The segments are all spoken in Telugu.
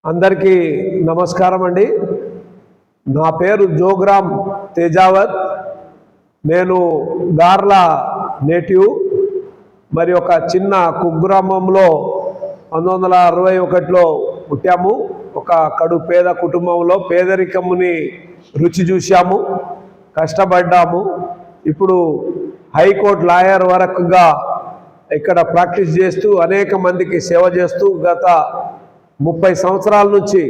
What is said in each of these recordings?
అందరికీ నమస్కారం అండి. నా పేరు జోగ్రామ్ తేజావత్. నేను గార్ల నేటివ్. మరి ఒక చిన్న కుగ్రామంలో 1961లో పుట్టాము. ఒక కడు పేద కుటుంబంలో పేదరికముని రుచి చూశాము, కష్టపడ్డాము. ఇప్పుడు హైకోర్టు లాయర్ వరకుగా ఇక్కడ ప్రాక్టీస్ చేస్తూ అనేక మందికి సేవ చేస్తూ గత 30 సంవత్సరాల నుంచి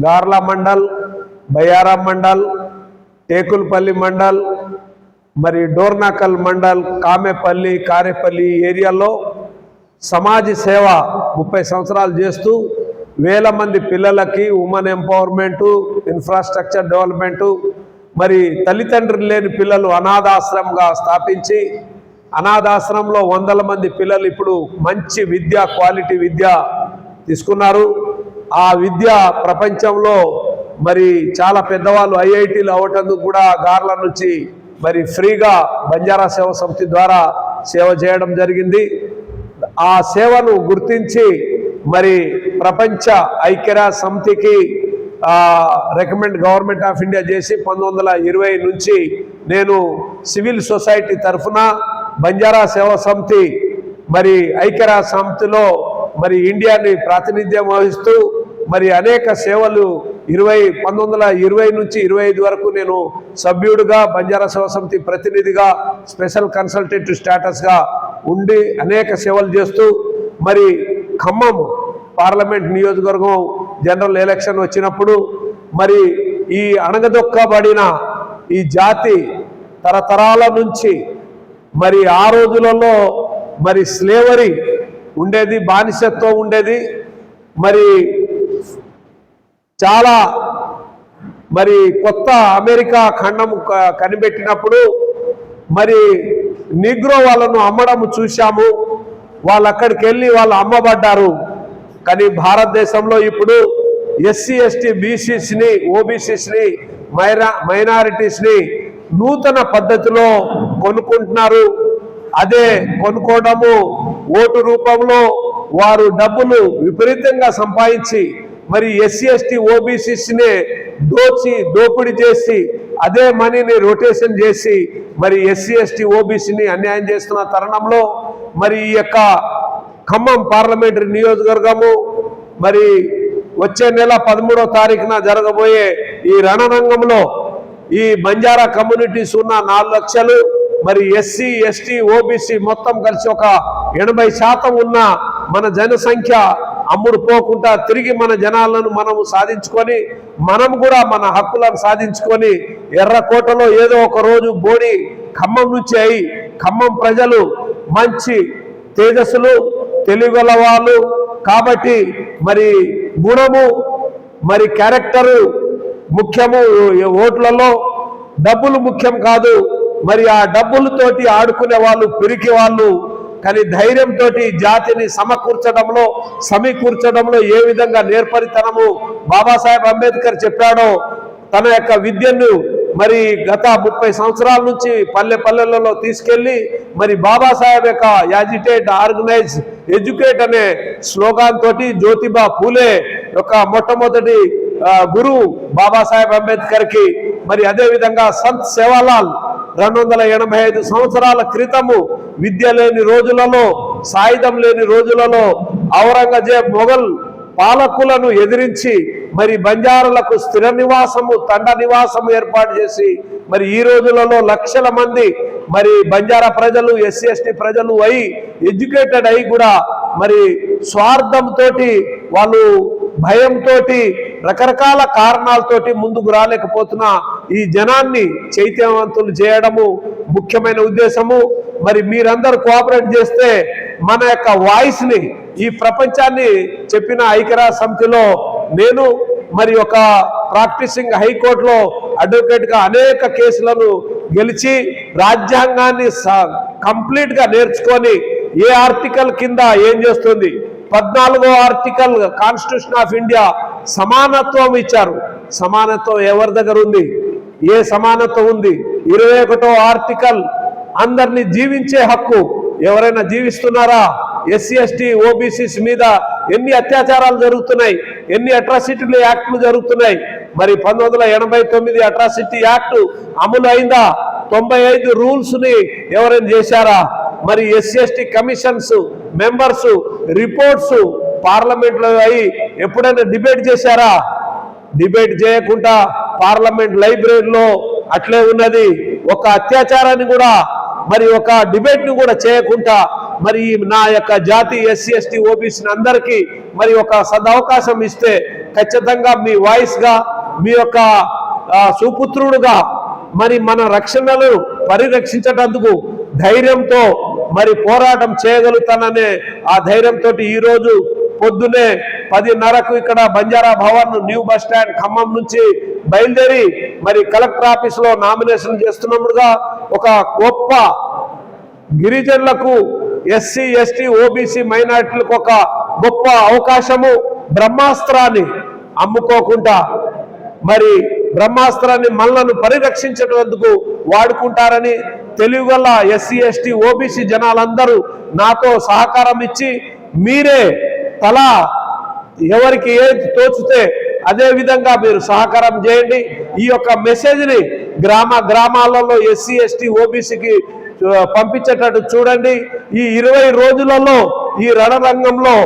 గార్ల మండల్, బయ్యారం మండల్, టేకుల్పల్లి మండల్, మరి డోర్నాకల్ మండల్, కామెపల్లి, కారేపల్లి ఏరియాలో సమాజ సేవ 30 సంవత్సరాలు చేస్తూ వేల మంది పిల్లలకి ఉమెన్ ఎంపవర్మెంటు, ఇన్ఫ్రాస్ట్రక్చర్ డెవలప్మెంటు, మరి తల్లిదండ్రులు లేని పిల్లలు అనాథాశ్రమంగా స్థాపించి అనాథాశ్రమంలో వందల మంది పిల్లలు ఇప్పుడు మంచి విద్య, క్వాలిటీ విద్య తీసుకున్నారు. ఆ విద్య ప్రపంచంలో మరి చాలా పెద్దవాళ్ళు ఐఐటీలు అవ్వటందుకు కూడా గార్ల నుంచి మరి ఫ్రీగా బంజారా సేవ సమితి ద్వారా సేవ చేయడం జరిగింది. ఆ సేవను గుర్తించి మరి ప్రపంచ ఐక్యరాజ్య సమితికి రికమెండ్ గవర్నమెంట్ ఆఫ్ ఇండియా చేసి 1920 నుంచి నేను సివిల్ సొసైటీ తరఫున బంజారా సేవ సమితి మరి ఐక్యరాజ్య సమితిలో మరి ఇండియాని ప్రాతినిధ్యం వహిస్తూ మరి అనేక సేవలు 1920 నుంచి 25 వరకు నేను సభ్యుడిగా బంజారా సేవ సమితి ప్రతినిధిగా స్పెషల్ కన్సల్టేటివ్ స్టేటస్గా ఉండి అనేక సేవలు చేస్తూ మరి ఖమ్మం పార్లమెంట్ నియోజకవర్గం జనరల్ ఎలక్షన్ వచ్చినప్పుడు మరి ఈ అణగదొక్కబడిన ఈ జాతి తరతరాల నుంచి మరి ఆ రోజులలో మరి స్లేవరీ ఉండేది, బానిసత్వం ఉండేది. మరి చాలా మరి కొత్త అమెరికా ఖండం కనిపెట్టినప్పుడు మరి నిగ్రో వాళ్ళను అమ్మడం చూశాము. వాళ్ళు అక్కడికి వెళ్ళి వాళ్ళు అమ్మబడ్డారు. కానీ భారతదేశంలో ఇప్పుడు ఎస్సీ, ఎస్టీ, బీసీస్ని, ఓబీసీస్ని, మైనారిటీస్ని నూతన పద్ధతిలో కొనుక్కుంటున్నారు. అదే కొనుక్కోవడము ఓటు రూపంలో వారు డబ్బులు విపరీతంగా సంపాదించి మరి ఎస్సీ, ఎస్టీ, ఓబీసీస్ని దోపిడీ చేసి అదే మనీని రొటేషన్ చేసి మరి ఎస్సీ, ఎస్టీ, ఓబీసీని అన్యాయం చేస్తున్న తరుణంలో మరి ఈ యొక్క ఖమ్మం పార్లమెంటరీ నియోజకవర్గము మరి వచ్చే నెల 13వ తారీఖున జరగబోయే ఈ రణరంగంలో ఈ బంజారా కమ్యూనిటీస్ ఉన్న 4 లక్షలు మరి ఎస్సీ, ఎస్టీ, ఓబీసీ మొత్తం కలిసి ఒక 80% ఉన్న మన జనసంఖ్య అమ్ముడు పోకుండా తిరిగి మన జనాలను మనము సాధించుకొని మనం కూడా మన హక్కులను సాధించుకొని ఎర్రకోటలో ఏదో ఒక రోజు బోడి ఖమ్మం నుంచి అయి ఖమ్మం ప్రజలు మంచి తేజస్సులు, తెలివిగల వాళ్ళు కాబట్టి మరి గుణము మరి క్యారెక్టరు ముఖ్యము. ఓట్లలో డబ్బులు ముఖ్యం కాదు. మరి ఆ డబ్బులతోటి ఆడుకునే వాళ్ళు పిరికి వాళ్ళు. కానీ ధైర్యంతో జాతిని సమకూర్చడంలో ఏ విధంగా నేర్పరితనము బాబాసాహెబ్ అంబేద్కర్ చెప్పాడో తన యొక్క విద్యను మరి గత 30 సంవత్సరాల నుంచి పల్లెలలో తీసుకెళ్లి మరి బాబాసాహెబ్ యొక్క యాజిటేట్, ఆర్గనైజ్, ఎడ్యుకేట్ అనే స్లోగాన్ తోటి జ్యోతిబా పూలే యొక్క మొట్టమొదటి గురువు బాబాసాహెబ్ అంబేద్కర్కి మరి అదేవిధంగా సంత్ సేవాలాల్ 285 సంవత్సరాల క్రితము విద్య లేని రోజులలో, సాయుధం లేని రోజులలో ఔరంగజేబ్ మొఘల్ పాలకులను ఎదిరించి మరి బంజారులకు స్థిర నివాసము, తండ నివాసము ఏర్పాటు చేసి మరి ఈ రోజులలో లక్షల మంది మరి బంజారా ప్రజలు, ఎస్సీ, ఎస్టీ ప్రజలు అయి ఎడ్యుకేటెడ్ అయి కూడా మరి స్వార్థంతో వాళ్ళు భయంతో రకరకాల కారణాలతోటి ముందుకు రాలేకపోతున్న ఈ జనాన్ని చైతన్యవంతులు చేయడము ముఖ్యమైన ఉద్దేశము. మరి మీరందరూ కోఆపరేట్ చేస్తే మన యొక్క వాయిస్ని ఈ ప్రపంచాన్ని చెప్పిన ఐక్యరాజ్య సమితిలో నేను మరి ఒక ప్రాక్టీసింగ్ హైకోర్టులో అడ్వకేట్గా అనేక కేసులను గెలిచి రాజ్యాంగాన్ని కంప్లీట్గా నేర్చుకొని ఏ ఆర్టికల్ కింద ఏం చేస్తుంది 14వ ఆర్టికల్ కాన్స్టిట్యూషన్ ఆఫ్ ఇండియా సమానత్వం ఇచ్చారు. సమానత్వం ఎవరి దగ్గర ఉంది? ఏ సమానత్వం ఉంది? 21వ ఆర్టికల్ అందరినీ జీవించే హక్కు. ఎవరైనా జీవిస్తున్నారా? ఎస్సీ, ఎస్టీ, ఓబీసీస్ మీద ఎన్ని అత్యాచారాలు జరుగుతున్నాయి, ఎన్ని అట్రాసిటీలు యాక్ట్లు జరుగుతున్నాయి. మరి 1989 అట్రాసిటీ యాక్ట్ అమలు అయిందా? 95 రూల్స్ ని ఎవరైనా చేశారా? మరి SC ST commissions members reports parliament లో అయి ఎప్పుడైనా డిబేట్ చేశారా? డిబేట్ చేయకుండా పార్లమెంట్ లైబ్రరీలో అట్లే ఉన్నది. ఒక అత్యాచారాన్ని కూడా మరి ఒక డిబేట్ ని కూడా చేయకుండా మరి నా యొక్క జాతి ఎస్సీ ఎస్టీ ఓబీసీ అందరికీ మరి ఒక సదవకాశం ఇస్తే ఖచ్చితంగా మీ వాయిస్ గా మీ యొక్క సుపుత్రుడుగా మరి మన రక్షణను పరిరక్షించేటందుకు ధైర్యంతో మరి పోరాటం చేయగలుగుతాననే ఆ ధైర్యంతో ఈరోజు పొద్దునే 10:30కు ఇక్కడ Banjara Bhavan new bus stand Khammam నుంచి బయలుదేరి మరి కలెక్టర్ ఆఫీస్ లో నామినేషన్ చేస్తున్నప్పుడుగా ఒక గొప్ప గిరిజనులకు ఎస్సీ ఎస్టీ ఓబీసీ మైనారిటీలకు ఒక గొప్ప అవకాశము, బ్రహ్మాస్త్రాన్ని అమ్ముకోకుండా మరి బ్రహ్మాస్త్రాన్ని మనలను పరిరక్షించేందుకు వాడుకుంటారని తెలివిగల ఎస్సీ ఎస్టీ ఓబీసీ జనాలందరూ నాతో సహకారం ఇచ్చి మీరే తలా ఎవరికి ఏది తోచితే అదే విధంగా మీరు సహకారం చేయండి. ఈ యొక్క మెసేజ్ని గ్రామాలలో ఎస్సీ ఎస్టీ ఓబీసీకి పంపించేటట్టు చూడండి. ఈ 20 రోజులలో ఈ రణరంగంలో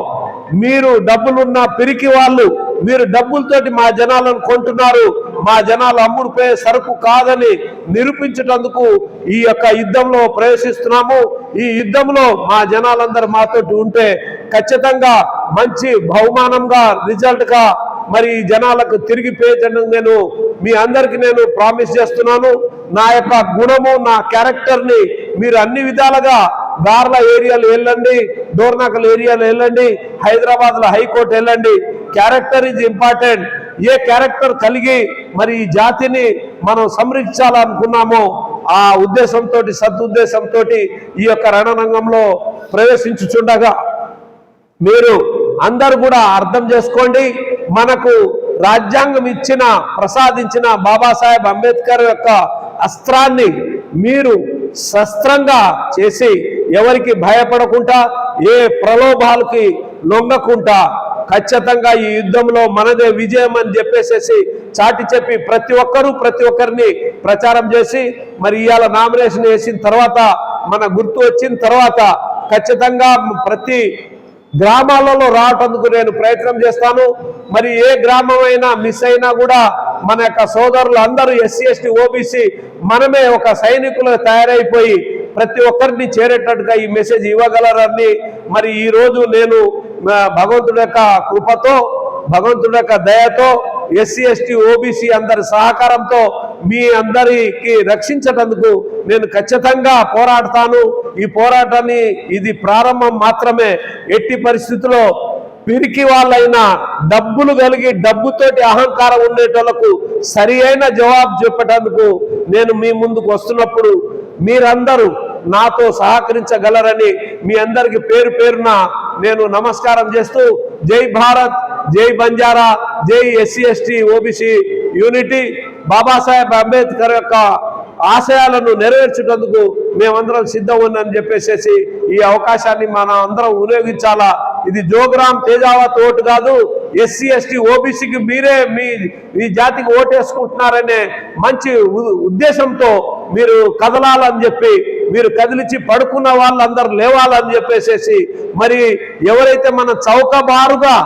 మీరు డబ్బులున్న పిరికి వాళ్ళు, మీరు డబ్బులతోటి మా జనాలను కొంటున్నారు, మా జనాలు అమ్ముడుపోయే సరుకు కాదని నిరూపించేటందుకు ఈ యొక్క యుద్ధంలో ప్రవేశిస్తున్నాము. ఈ యుద్ధంలో మా జనాలందరూ మాతోటి ఉంటే ఖచ్చితంగా మంచి బహుమానంగా రిజల్ట్ గా మరి జనాలకు తిరిగి పేయటం నేను మీ అందరికి నేను ప్రామిస్ చేస్తున్నాను. నా యొక్క గుణము, నా క్యారెక్టర్ ని మీరు అన్ని విధాలుగా గార్ల ఏరియాలు వెళ్ళండి, డోర్నాకల్ ఏరియాలో వెళ్ళండి, హైదరాబాద్ లో హైకోర్టు వెళ్ళండి. Character is important. A character కలిగి మరి ఈ జాతిని మనం సంరక్షించాలనుకున్నామో ఆ ఉద్దేశంతో సదుద్దేశంతో ఈ యొక్క రణరంగంలో ప్రవేశించుచుండగా మీరు అందరూ కూడా అర్థం చేసుకోండి. మనకు రాజ్యాంగం ప్రసాదించిన బాబాసాహెబ్ అంబేద్కర్ యొక్క అస్త్రాన్ని మీరు శస్త్రంగా చేసి ఎవరికి భయపడకుండా ఏ ప్రలోభాలకి లొంగకుండా ఖచ్చితంగా ఈ యుద్ధంలో మనదే విజయం అని చెప్పేసి చాటి చెప్పి ప్రతి ఒక్కరిని ప్రచారం చేసి మరి ఇవాళ నామినేషన్ వేసిన తర్వాత మన గుర్తు వచ్చిన తర్వాత ఖచ్చితంగా ప్రతి గ్రామాలలో రావటందుకు నేను ప్రయత్నం చేస్తాను. మరి ఏ గ్రామం అయినా మిస్ అయినా కూడా మన యొక్క సోదరులు అందరూ ఎస్సీ ఎస్టీ ఓబీసీ మనమే ఒక సైనికులు తయారైపోయి ప్రతి ఒక్కరిని చేరేటట్టుగా ఈ మెసేజ్ ఇవ్వగలరని మరి ఈ రోజు నేను భగవంతుడి యొక్క కృపతో, భగవంతుడి యొక్క దయతో, ఎస్సీ ఎస్టీ ఓబీసీ అందరి సహకారంతో మీ అందరికి రక్షించేటందుకు నేను ఖచ్చితంగా పోరాడతాను. ఈ పోరాటాన్ని ఇది ప్రారంభం మాత్రమే. ఎట్టి పరిస్థితుల్లో పిరికి వాళ్ళైనా డబ్బులు కలిగి డబ్బుతోటి అహంకారం ఉండేటోళ్లకు సరి అయిన జవాబు చెప్పేటందుకు నేను మీ ముందుకు వస్తున్నప్పుడు మీరందరూ నాతో సహకరించగలరని మీ అందరికి పేరు పేరున నేను నమస్కారం చేస్తూ జై భారత్, జై బంజారా, జై SC ST OBC unity. Babasaheb Ambedkar యొక్క ఆశయాలను నెరవేర్చేందుకు మేమందరం సిద్ధం ఉందని చెప్పేసి ఈ అవకాశాన్ని మనం అందరం వినియోగించాలా. ఇది జోగ్రామ్ తేజావత్ ఓటు కాదు. ఎస్సీ ఎస్టీ ఓబీసీకి మీరే మీ జాతికి ఓటేసుకుంటున్నారనే మంచి ఉద్దేశంతో మీరు కదలాలని చెప్పి, మీరు కదిలిచి పడుకున్న వాళ్ళందరూ లేవాలని చెప్పేసి మరి ఎవరైతే మన చౌకబారుగా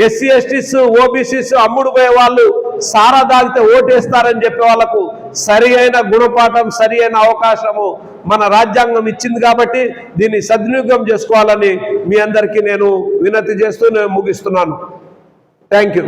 ఎస్సీ ఎస్టీస్ ఓబీసీస్ అమ్ముడు పోయే వాళ్ళు సారా దాగితే ఓటేస్తారని చెప్పే వాళ్ళకు సరి అయిన గుణపాఠం, సరి అయిన అవకాశము మన రాజ్యాంగం ఇచ్చింది కాబట్టి దీన్ని సద్వినియోగం చేసుకోవాలని మీ అందరికీ నేను వినతి చేస్తూ నేను ముగిస్తున్నాను. Thank you.